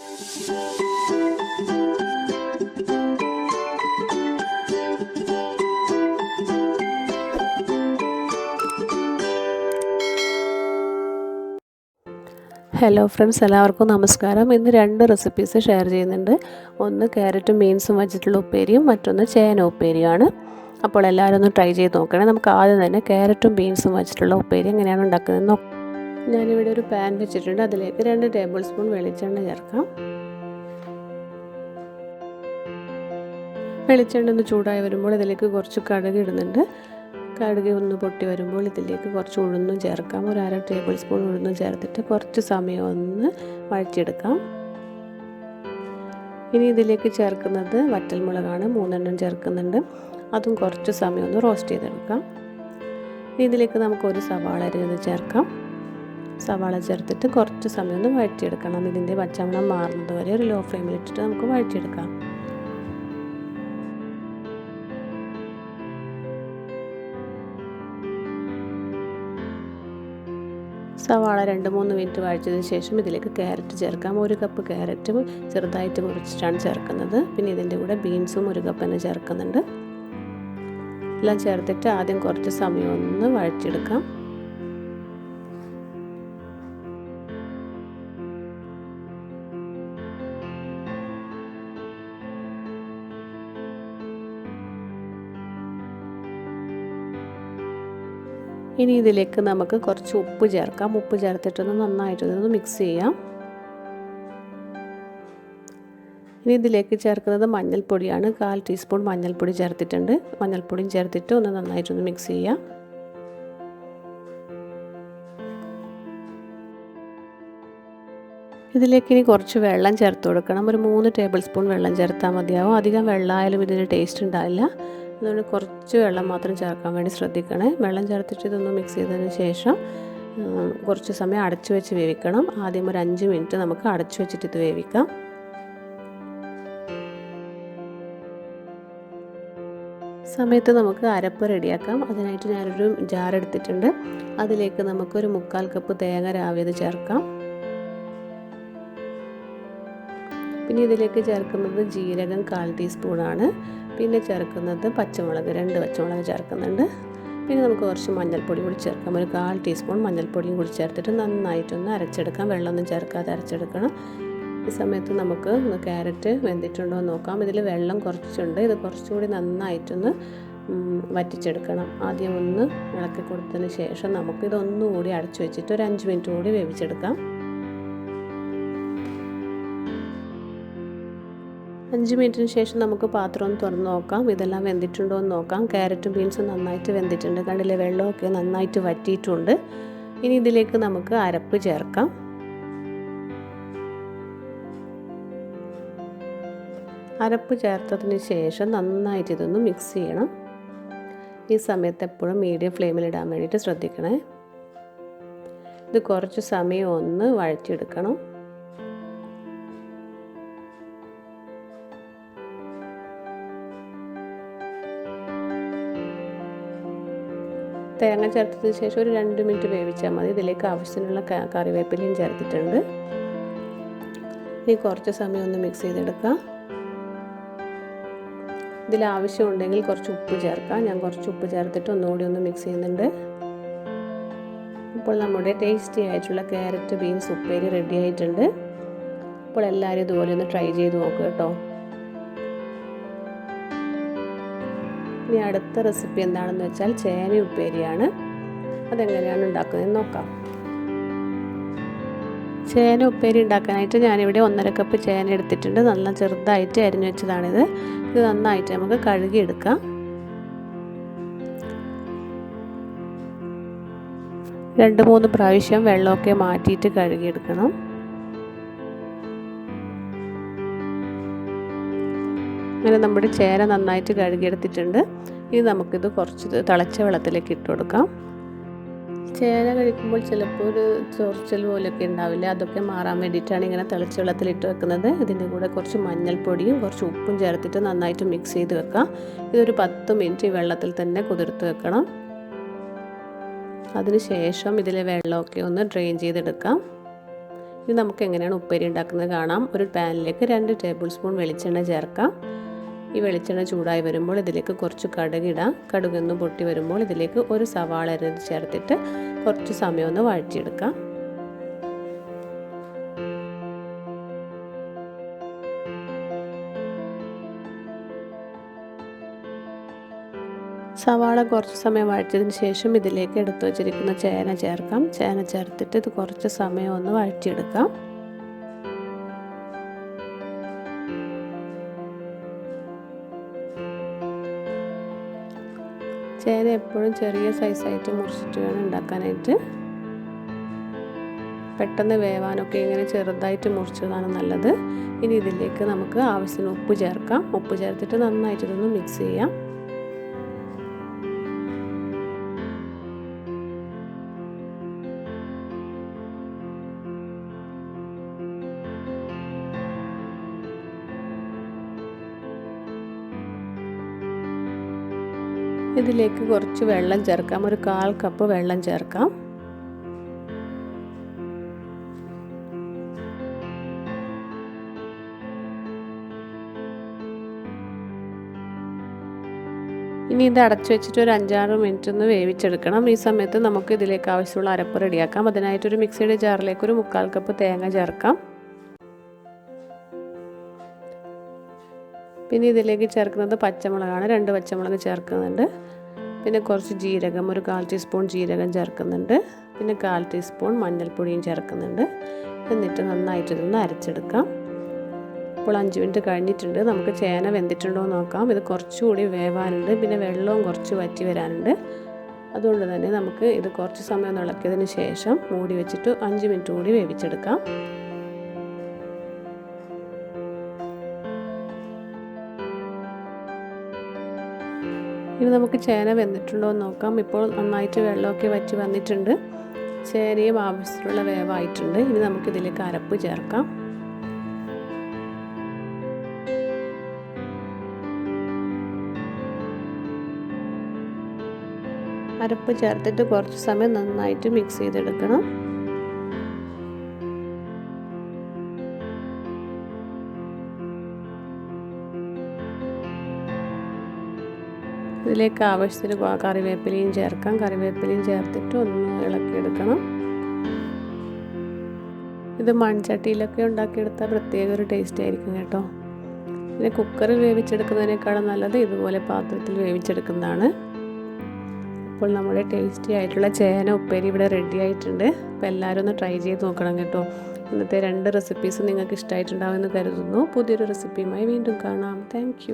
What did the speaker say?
Hello friends, എല്ലാവർക്കും നമസ്കാരം. ഇന്ന് 2 റെസിപ്പീസ് ഷെയർ ചെയ്യുന്നുണ്ട്. ഒന്ന് ക്യാരറ്റും ബീൻസും വെച്ചിട്ടുള്ള ഉപ്പേരിയും, മറ്റൊന്ന് ചേന ഉപ്പേരിയാണ്. അപ്പോൾ എല്ലാവരും ഒന്ന് ട്രൈ ചെയ്ത് നോക്കണേ. നമുക്ക് ആദ്യം തന്നെ ക്യാരറ്റും ബീൻസും വെച്ചിട്ടുള്ള ഉപ്പേരി എങ്ങനെയാണ് ഉണ്ടാക്കുന്നത് നോക്കാം. ഞാനിവിടെ ഒരു പാൻ വെച്ചിട്ടുണ്ട്. അതിലേക്ക് 2 ടേബിൾ സ്പൂൺ വെളിച്ചെണ്ണ ചേർക്കാം. വെളിച്ചെണ്ണ ഒന്ന് ചൂടായി വരുമ്പോൾ ഇതിലേക്ക് കുറച്ച് കടുക് ഇടുന്നുണ്ട്. കടുക് ഒന്ന് പൊട്ടി വരുമ്പോൾ ഇതിലേക്ക് കുറച്ച് ഉഴുന്നും ചേർക്കാം. ഒരു 1/2 ടേബിൾ സ്പൂൺ ഉഴുന്നും ചേർത്തിട്ട് കുറച്ച് സമയം ഒന്ന് വഴറ്റിയെടുക്കാം. ഇനി ഇതിലേക്ക് ചേർക്കുന്നത് വറ്റൽമുളകാണ്. 3 എണ്ണം ചേർക്കുന്നുണ്ട്. അതും കുറച്ച് സമയം ഒന്ന് റോസ്റ്റ് ചെയ്തെടുക്കാം. ഇനി ഇതിലേക്ക് നമുക്ക് ഒരു സവാള അരിഞ്ഞത് ചേർക്കാം. സവാള ചേർത്തിട്ട് കുറച്ച് സമയം ഒന്ന് വഴറ്റിയെടുക്കണം. ഇതിൻ്റെ പച്ചമണം മാറുന്നത് വരെ ഒരു ലോ ഫ്ലെയിമിൽ ഇട്ടിട്ട് നമുക്ക് വഴറ്റിയെടുക്കാം. സവാള 2-3 മിനിറ്റ് വഴച്ചതിന് ശേഷം ഇതിലേക്ക് ക്യാരറ്റ് ചേർക്കാം. 1 കപ്പ് ക്യാരറ്റ് ചെറുതായിട്ട് മുറിച്ചിട്ടാണ് ചേർക്കുന്നത്. പിന്നെ ഇതിൻ്റെ കൂടെ ബീൻസും 1 കപ്പ് തന്നെ ചേർക്കുന്നുണ്ട്. എല്ലാം ചേർത്തിട്ട് ആദ്യം കുറച്ച് സമയം ഒന്ന് വഴറ്റിയെടുക്കാം. ഇനി ഇതിലേക്ക് നമുക്ക് കുറച്ച് ഉപ്പ് ചേർക്കാം. ഉപ്പ് ചേർത്തിട്ടൊന്ന് നന്നായിട്ടൊന്ന് മിക്സ് ചെയ്യാം. ഇനി ഇതിലേക്ക് ചേർക്കുന്നത് മഞ്ഞൾപ്പൊടിയാണ്. 1/4 ടീസ്പൂൺ മഞ്ഞൾപ്പൊടി ചേർത്തിട്ടുണ്ട്. മഞ്ഞൾപ്പൊടിയും ചേർത്തിട്ട് ഒന്ന് നന്നായിട്ടൊന്ന് മിക്സ് ചെയ്യാം. ഇതിലേക്ക് ഇനി കുറച്ച് വെള്ളം ചേർത്ത് കൊടുക്കണം. ഒരു 3 ടേബിൾ സ്പൂൺ വെള്ളം ചേർത്താൽ മതിയാവും. അധികം വെള്ളമായാലും ഇതിന് ടേസ്റ്റ് ഉണ്ടാവില്ല. അതുകൊണ്ട് കുറച്ച് വെള്ളം മാത്രം ചേർക്കാൻ വേണ്ടി ശ്രദ്ധിക്കണേ. വെള്ളം ചേർത്തിട്ട് ഇതൊന്ന് മിക്സ് ചെയ്തതിന് ശേഷം കുറച്ച് സമയം അടച്ചു വെച്ച് വേവിക്കണം. ആദ്യം ഒരു 5 മിനിറ്റ് നമുക്ക് അടച്ചു വെച്ചിട്ട് ഇത് വേവിക്കാം. സമയത്ത് നമുക്ക് അരപ്പ് റെഡിയാക്കാം. അതിനായിട്ട് ഞാനൊരു ജാർ എടുത്തിട്ടുണ്ട്. അതിലേക്ക് നമുക്കൊരു 1/4 കപ്പ് തേങ്ങ രാവിയത് ചേർക്കാം. പിന്നെ ഇതിലേക്ക് ചേർക്കുന്നത് ജീരകം 1/4 ടീസ്പൂണാണ്. പിന്നെ ചേർക്കുന്നത് പച്ചമുളക് 2 പച്ചമുളക് ചേർക്കുന്നുണ്ട്. പിന്നെ നമുക്ക് കുറച്ച് മഞ്ഞൾപ്പൊടി കൂടി ചേർക്കാം. ഒരു 1/4 ടീസ്പൂൺ മഞ്ഞൾപ്പൊടിയും കൂടി ചേർത്തിട്ട് നന്നായിട്ടൊന്ന് അരച്ചെടുക്കാം. വെള്ളമൊന്നും ചേർക്കാതെ അരച്ചെടുക്കണം. ഈ സമയത്ത് നമുക്ക് ക്യാരറ്റ് വെന്തിട്ടുണ്ടോ എന്ന് നോക്കാം. ഇതിൽ വെള്ളം കുറച്ചുണ്ട്. ഇത് കുറച്ചുകൂടി നന്നായിട്ടൊന്ന് വറ്റിച്ചെടുക്കണം. ആദ്യം ഒന്ന് ഇളക്കി കൊടുത്തതിന് ശേഷം നമുക്കിതൊന്നുകൂടി അടച്ചു വെച്ചിട്ട് ഒരു 5 മിനിറ്റ് കൂടി വേവിച്ചെടുക്കാം. 5 മിനിറ്റിന് ശേഷം നമുക്ക് പാത്രം ഒന്ന് തുറന്ന് നോക്കാം. ഇതെല്ലാം വെന്തിട്ടുണ്ടോ എന്ന് നോക്കാം. ക്യാരറ്റും ബീൻസും നന്നായിട്ട് വെന്തിട്ടുണ്ട്. കണ്ടില്ലേ, വെള്ളമൊക്കെ നന്നായിട്ട് വറ്റിയിട്ടുണ്ട്. ഇനി ഇതിലേക്ക് നമുക്ക് അരപ്പ് ചേർക്കാം. അരപ്പ് ചേർത്തതിന് ശേഷം നന്നായിട്ട് ഇതൊന്ന് മിക്സ് ചെയ്യണം. ഈ സമയത്ത് എപ്പോഴും മീഡിയം ഫ്ലെയിമിലിടാൻ വേണ്ടിയിട്ട് ശ്രദ്ധിക്കണേ. ഇത് കുറച്ച് സമയം ഒന്ന് വഴറ്റിയെടുക്കണം. തേങ്ങ ചേർത്തതിന് ശേഷം ഒരു 2 മിനിറ്റ് വേവിച്ചാൽ മതി. ഇതിലേക്ക് ആവശ്യത്തിനുള്ള കറിവേപ്പിലയും ചേർത്തിട്ടുണ്ട്. ഇനി കുറച്ച് സമയം ഒന്ന് മിക്സ് ചെയ്തെടുക്കാം. ഇതിൽ ആവശ്യമുണ്ടെങ്കിൽ കുറച്ച് ഉപ്പ് ചേർക്കാം. ഞാൻ കുറച്ച് ഉപ്പ് ചേർത്തിട്ട് ഒന്നുകൂടി ഒന്ന് മിക്സ് ചെയ്യുന്നുണ്ട്. ഇപ്പോൾ നമ്മുടെ ടേസ്റ്റി ആയിട്ടുള്ള ക്യാരറ്റ് ബീൻസ് ഉപ്പേരി റെഡി ആയിട്ടുണ്ട്. അപ്പോൾ എല്ലാവരും ഇതുപോലെ ഒന്ന് ട്രൈ ചെയ്ത് നോക്കുക കേട്ടോ. ഇനി അടുത്ത റെസിപ്പി എന്താണെന്ന് വെച്ചാൽ ചേന ഉപ്പേരിയാണ്. അതെങ്ങനെയാണ് ഉണ്ടാക്കുന്നതെന്ന് നോക്കാം. ചേന ഉപ്പേരി ഉണ്ടാക്കാനായിട്ട് ഞാനിവിടെ 1/2 കപ്പ് ചേന എടുത്തിട്ടുണ്ട്. നല്ല ചെറുതായിട്ട് അരിഞ്ഞു വെച്ചതാണിത്. ഇത് നന്നായിട്ട് നമുക്ക് കഴുകിയെടുക്കാം. 2-3 പ്രാവശ്യം വെള്ളമൊക്കെ മാറ്റിയിട്ട് കഴുകിയെടുക്കണം. അങ്ങനെ നമ്മുടെ ചേന നന്നായിട്ട് കഴുകിയെടുത്തിട്ടുണ്ട്. ഇനി നമുക്കിത് കുറച്ച് തിളച്ച വെള്ളത്തിലേക്ക് ഇട്ട് കൊടുക്കാം. ചേന കഴിക്കുമ്പോൾ ചിലപ്പോൾ ഒരു ചൊറിച്ചൽ പോലെയൊക്കെ ഉണ്ടാവില്ല. അതൊക്കെ മാറാൻ വേണ്ടിയിട്ടാണ് ഇങ്ങനെ തിളച്ച വെള്ളത്തിലിട്ട് വെക്കുന്നത്. ഇതിൻ്റെ കൂടെ കുറച്ച് മഞ്ഞൾപ്പൊടിയും കുറച്ച് ഉപ്പും ചേർത്തിട്ട് നന്നായിട്ട് മിക്സ് ചെയ്ത് വെക്കാം. ഇതൊരു 10 മിനിറ്റ് ഈ വെള്ളത്തിൽ തന്നെ കുതിർത്ത് വെക്കണം. അതിന് ശേഷം ഇതിലെ വെള്ളമൊക്കെ ഒന്ന് ഡ്രെയിൻ ചെയ്തെടുക്കാം. ഇനി നമുക്ക് എങ്ങനെയാണ് ഉപ്പേരി ഉണ്ടാക്കുന്നത് കാണാം. ഒരു പാനിലേക്ക് 2 ടേബിൾ സ്പൂൺ വെളിച്ചെണ്ണ ചേർക്കാം. ഈ വെളിച്ചെണ്ണ ചൂടായി വരുമ്പോൾ ഇതിലേക്ക് കുറച്ച് കടുകിടാം. കടുകൊന്ന് പൊട്ടി വരുമ്പോൾ ഇതിലേക്ക് ഒരു സവാള അരിഞ്ഞത് ചേർത്തിട്ട് കുറച്ച് സമയം ഒന്ന് വഴറ്റിയെടുക്കാം. സവാള കുറച്ച് സമയം വഴറ്റിയതിന് ശേഷം ഇതിലേക്ക് എടുത്തു വച്ചിരിക്കുന്ന ചേന ചേർക്കാം. ചേന ചേർത്തിട്ട് ഇത് കുറച്ച് സമയം ഒന്ന് വഴറ്റിയെടുക്കാം. ചേന എപ്പോഴും ചെറിയ സൈസായിട്ട് മുറിച്ചിട്ട് വേണം ഉണ്ടാക്കാനായിട്ട്. പെട്ടെന്ന് വേവാനൊക്കെ ഇങ്ങനെ ചെറുതായിട്ട് മുറിച്ചതാണ് നല്ലത്. ഇനി ഇതിലേക്ക് നമുക്ക് ആവശ്യത്തിന് ഉപ്പ് ചേർക്കാം. ഉപ്പ് ചേർത്തിട്ട് നന്നായിട്ട് ഇതൊന്ന് മിക്സ് ചെയ്യാം. ഇതിലേക്ക് കുറച്ച് വെള്ളം ചേർക്കാം. ഒരു 1/4 കപ്പ് വെള്ളം ചേർക്കാം. ഇനി ഇത് അടച്ചു വെച്ചിട്ട് ഒരു 5-6 മിനിറ്റ് ഒന്ന് വേവിച്ചെടുക്കണം. ഈ സമയത്ത് നമുക്ക് ഇതിലേക്ക് ആവശ്യമുള്ള അരപ്പ് റെഡിയാക്കാം. അതിനായിട്ടൊരു മിക്സിയുടെ ജാറിലേക്ക് ഒരു 1/4 കപ്പ് തേങ്ങ ചേർക്കാം. പിന്നെ ഇതിലേക്ക് ചേർക്കുന്നത് പച്ചമുളകാണ്. 2 പച്ചമുളക് ചേർക്കുന്നുണ്ട്. പിന്നെ കുറച്ച് ജീരകം, ഒരു 1/4 ടീസ്പൂൺ ജീരകം ചേർക്കുന്നുണ്ട്. പിന്നെ 1/4 ടീസ്പൂൺ മഞ്ഞൾപ്പൊടിയും ചേർക്കുന്നുണ്ട്. എന്നിട്ട് നന്നായിട്ട് ഇതൊന്ന് അരച്ചെടുക്കാം. ഇപ്പോൾ 5 മിനിറ്റ് കഴിഞ്ഞിട്ടുണ്ട്. നമുക്ക് ചേന വെന്തിട്ടുണ്ടോ എന്ന് നോക്കാം. ഇത് കുറച്ചുകൂടി വേവാനുണ്ട്. പിന്നെ വെള്ളവും കുറച്ച് വറ്റി വരാനുണ്ട്. അതുകൊണ്ട് തന്നെ നമുക്ക് ഇത് കുറച്ച് സമയം ഇളക്കിയതിന് ശേഷം മൂടി വെച്ചിട്ട് 5 മിനിറ്റ് കൂടി വേവിച്ചെടുക്കാം. ഇനി നമുക്ക് ചേന വെന്തിട്ടുണ്ടോ എന്ന് നോക്കാം. ഇപ്പോൾ നന്നായിട്ട് വെള്ളമൊക്കെ വറ്റി വന്നിട്ടുണ്ട്. ചേനയും ആവശ്യത്തിലുള്ള വേവായിട്ടുണ്ട്. ഇനി നമുക്കിതിലേക്ക് അരപ്പ് ചേർക്കാം. അരപ്പ് ചേർത്തിട്ട് കുറച്ച് സമയം നന്നായിട്ട് മിക്സ് ചെയ്തെടുക്കണം. ഇതിലേക്ക് ആവശ്യത്തിന് കറിവേപ്പിലയും ചേർക്കാം. കറിവേപ്പിലയും ചേർത്തിട്ട് ഒന്ന് ഇളക്കിയെടുക്കണം. ഇത് മൺചട്ടിയിലൊക്കെ ഉണ്ടാക്കിയെടുത്താൽ പ്രത്യേക ഒരു ടേസ്റ്റ് ആയിരിക്കും കേട്ടോ. പിന്നെ കുക്കറിൽ വേവിച്ചെടുക്കുന്നതിനേക്കാളും നല്ലത് ഇതുപോലെ പാത്രത്തിൽ വേവിച്ചെടുക്കുന്നതാണ്. അപ്പോൾ നമ്മുടെ ടേസ്റ്റി ആയിട്ടുള്ള ചേന ഉപ്പേരി ഇവിടെ റെഡി ആയിട്ടുണ്ട്. അപ്പോൾ എല്ലാവരും ഒന്ന് ട്രൈ ചെയ്ത് നോക്കണം കേട്ടോ. ഇന്നത്തെ 2 റെസിപ്പീസ് നിങ്ങൾക്ക് ഇഷ്ടമായിട്ടുണ്ടാവുമെന്ന് കരുതുന്നു. പുതിയൊരു റെസിപ്പിയുമായി വീണ്ടും കാണാം. താങ്ക്